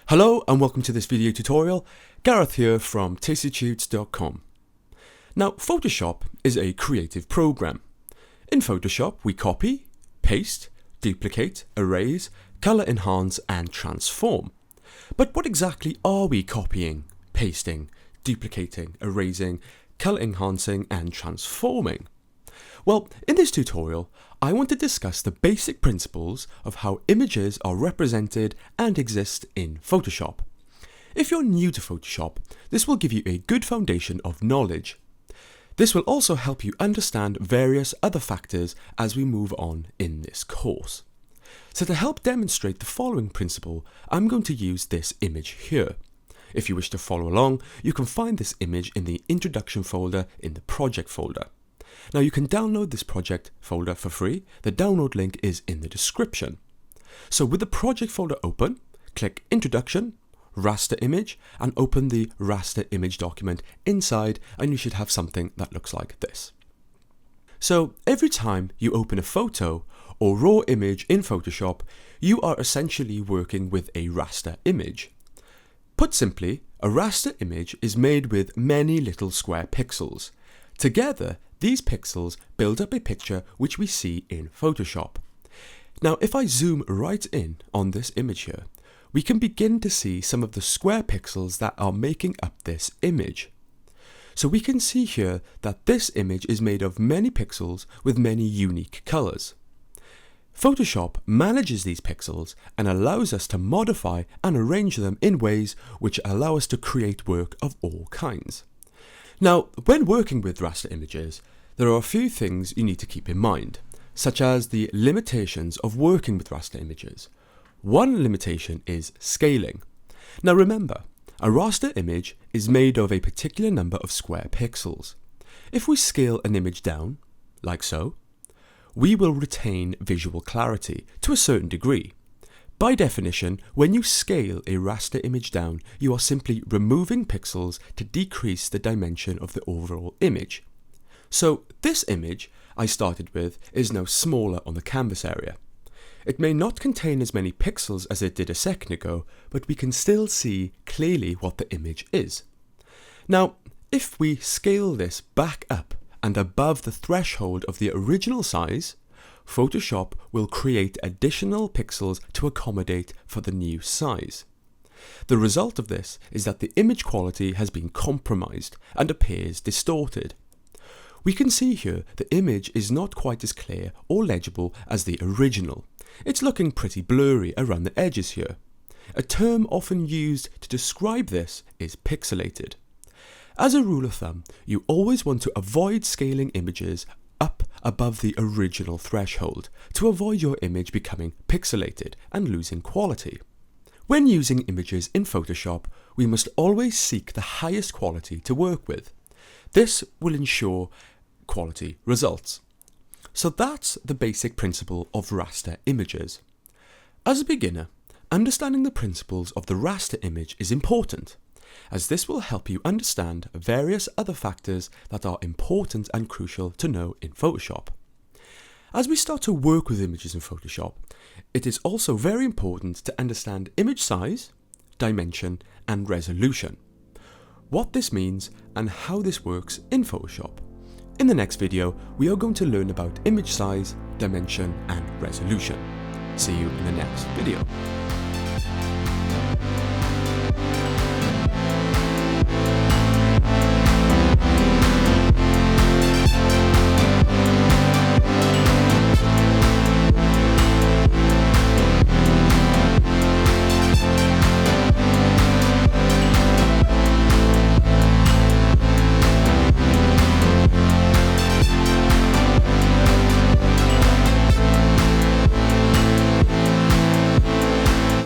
Hello and welcome to this video tutorial. Gareth here from tastytudes.com. Now, Photoshop is a creative program. In Photoshop, we copy, paste, duplicate, erase, color enhance and transform. But what exactly are we copying, pasting, duplicating, erasing, color enhancing and transforming? Well, in this tutorial, I want to discuss the basic principles of how images are represented and exist in Photoshop. If you're new to Photoshop, this will give you a good foundation of knowledge. This will also help you understand various other factors as we move on in this course. So to help demonstrate the following principle, I'm going to use this image here. If you wish to follow along, you can find this image in the Introduction folder in the Project folder. Now you can download this project folder for free. The download link is in the description. So with the project folder open, click Introduction, Raster Image, and open the Raster Image document inside, and you should have something that looks like this. So every time you open a photo or raw image in Photoshop, you are essentially working with a raster image. Put simply, a raster image is made with many little square pixels. Together, these pixels build up a picture which we see in Photoshop. Now, if I zoom right in on this image here, we can begin to see some of the square pixels that are making up this image. So we can see here that this image is made of many pixels with many unique colors. Photoshop manages these pixels and allows us to modify and arrange them in ways which allow us to create work of all kinds. Now, when working with raster images, there are a few things you need to keep in mind, such as the limitations of working with raster images. One limitation is scaling. Now remember, a raster image is made of a particular number of square pixels. If we scale an image down, like so, we will retain visual clarity to a certain degree. By definition, when you scale a raster image down, you are simply removing pixels to decrease the dimension of the overall image. So this image I started with is now smaller on the canvas area. It may not contain as many pixels as it did a second ago, but we can still see clearly what the image is. Now, if we scale this back up and above the threshold of the original size, Photoshop will create additional pixels to accommodate for the new size. The result of this is that the image quality has been compromised and appears distorted. We can see here the image is not quite as clear or legible as the original. It's looking pretty blurry around the edges here. A term often used to describe this is pixelated. As a rule of thumb, you always want to avoid scaling images up above the original threshold to avoid your image becoming pixelated and losing quality. When using images in Photoshop, we must always seek the highest quality to work with. This will ensure quality results. So that's the basic principle of raster images. As a beginner, understanding the principles of the raster image is important, as this will help you understand various other factors that are important and crucial to know in Photoshop. As we start to work with images in Photoshop, it is also very important to understand image size, dimension, and resolution, what this means and how this works in Photoshop. In the next video, we are going to learn about image size, dimension, and resolution. See you in the next video.